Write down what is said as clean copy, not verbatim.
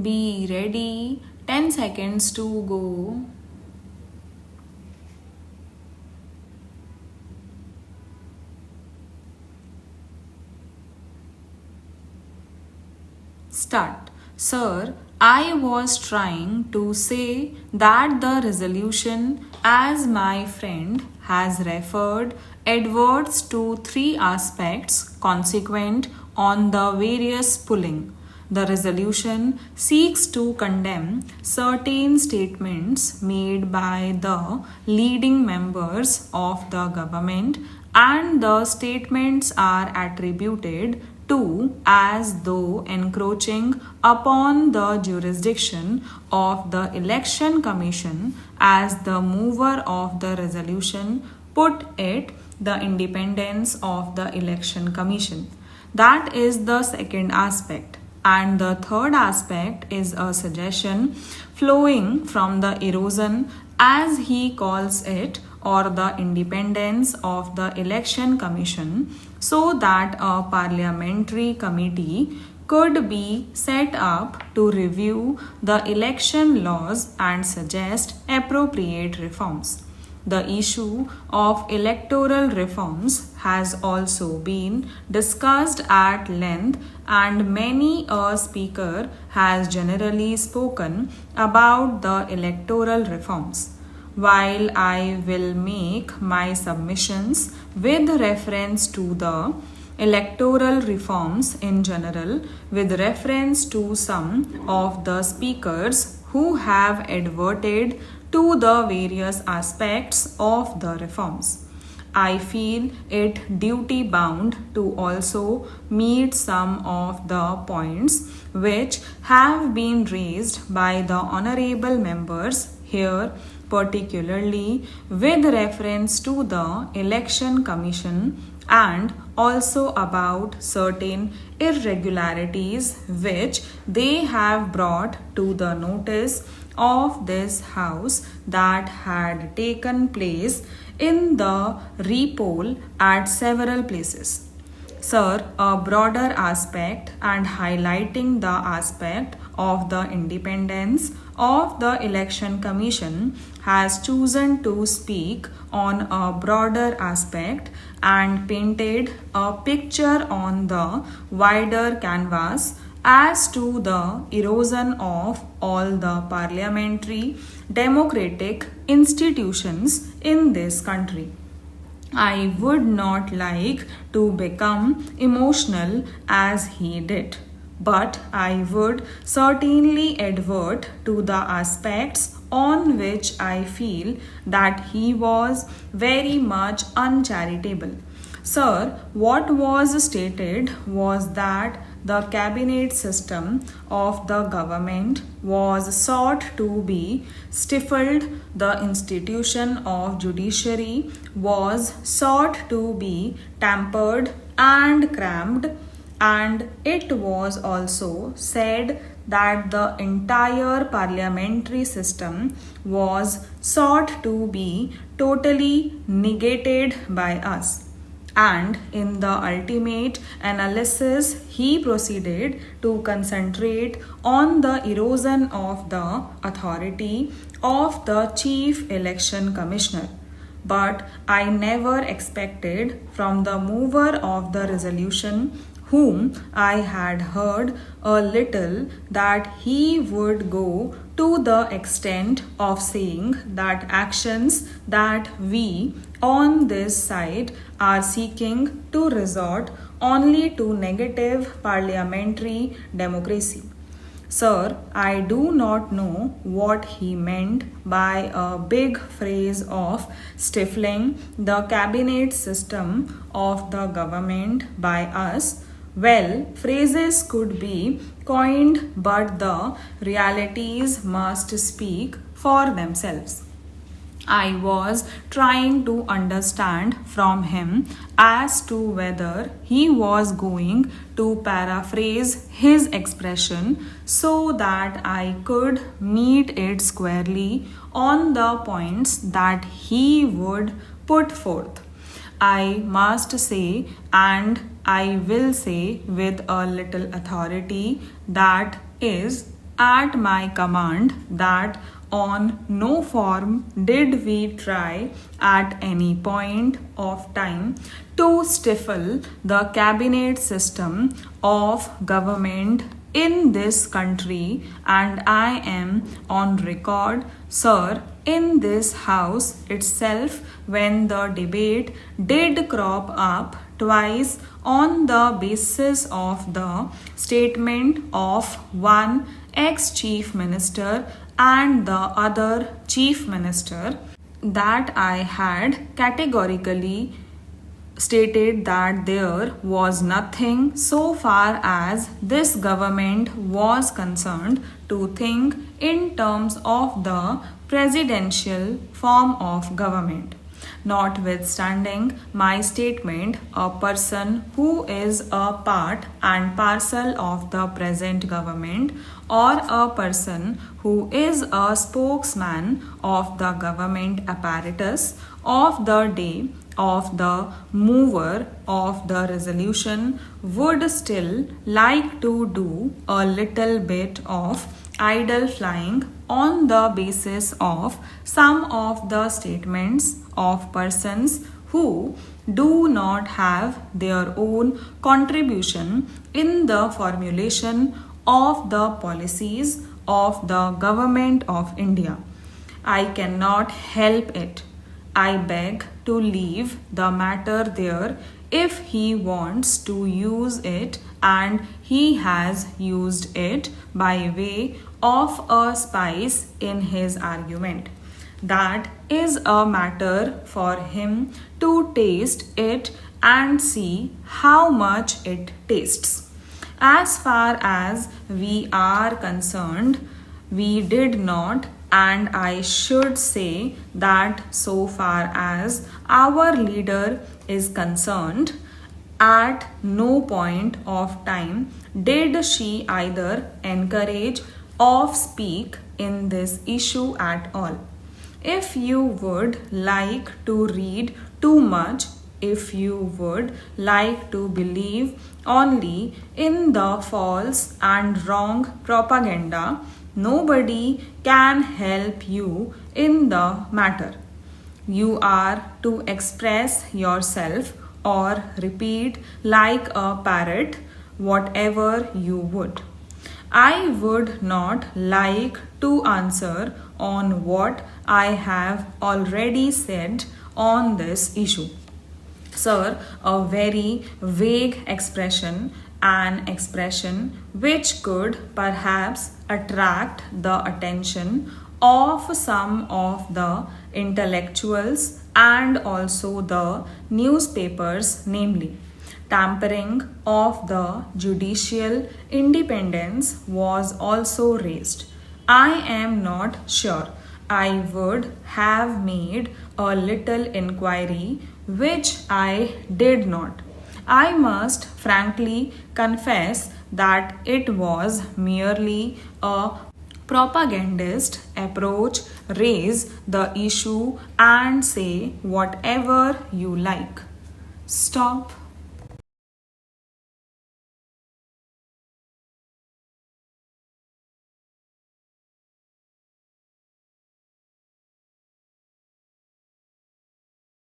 Be ready. 10 seconds to go. Start. Sir, I was trying to say that the resolution, as my friend has referred adverts to three aspects consequent on the various pulling. The resolution seeks to condemn certain statements made by the leading members of the government, and the statements are attributed to as though encroaching upon the jurisdiction of the Election Commission. As the mover of the resolution put it, the independence of the Election Commission. That is the second aspect. And the third aspect is a suggestion flowing from the erosion, as he calls it, or the independence of the Election Commission, so that a parliamentary committee could be set up to review the election laws and suggest appropriate reforms. The issue of electoral reforms has also been discussed at length, and many a speaker has generally spoken about the electoral reforms. While I will make my submissions with reference to the electoral reforms in general, with reference to some of the speakers who have adverted to the various aspects of the reforms, I feel it duty bound to also meet some of the points which have been raised by the honorable members here, particularly with reference to the Election Commission, and also about certain irregularities which they have brought to the notice of this House that had taken place in the repoll at several places. Sir, a broader aspect and highlighting the aspect of the independence of the Election Commission has chosen to speak on a broader aspect and painted a picture on the wider canvas as to the erosion of all the parliamentary democratic institutions in this country. I would not like to become emotional as he did, but I would certainly advert to the aspects on which I feel that he was very much uncharitable. Sir, what was stated was that the cabinet system of the government was sought to be stifled, the institution of judiciary was sought to be tampered and cramped, and it was also said that the entire parliamentary system was sought to be totally negated by us. And in the ultimate analysis, he proceeded to concentrate on the erosion of the authority of the Chief Election Commissioner. But I never expected from the mover of the resolution, whom I had heard a little, that he would go to the extent of saying that actions that we on this side are seeking to resort only to negative parliamentary democracy. Sir, I do not know what he meant by a big phrase of stifling the cabinet system of the government by us. Well, phrases could be coined, but the realities must speak for themselves. I was trying to understand from him as to whether he was going to paraphrase his expression so that I could meet it squarely on the points that he would put forth. I must say, and I will say with a little authority, that is, at my command that on no form did we try at any point of time to stifle the cabinet system of government in this country, and I am on record, sir, in this house itself when the debate did crop up twice on the basis of the statement of one ex-chief minister and the other chief minister, that I had categorically stated that there was nothing so far as this government was concerned to think in terms of the presidential form of government. Notwithstanding my statement, a person who is a part and parcel of the present government, or a person who is a spokesman of the government apparatus of the day of the mover of the resolution, would still like to do a little bit of idle flying on the basis of some of the statements of persons who do not have their own contribution in the formulation of the policies of the government of India. I cannot help it. I beg to leave the matter there. If he wants to use it, and he has used it by way of a spice in his argument, that is a matter for him to taste it and see how much it tastes. As far as we are concerned, we did not, and I should say that so far as our leader is concerned, at no point of time did she either encourage or speak in this issue at all. If you would like to read too much, if you would like to believe only in the false and wrong propaganda, nobody can help you in the matter. You are to express yourself or repeat like a parrot whatever you would. I would not like to answer on what I have already said on this issue. Sir, a very vague expression, an expression which could perhaps attract the attention of some of the intellectuals and also the newspapers, namely, tampering of the judicial independence was also raised. I am not sure. I would have made a little inquiry, which I did not. I must frankly confess that it was merely a propagandist approach. Raise the issue and say whatever you like. Stop.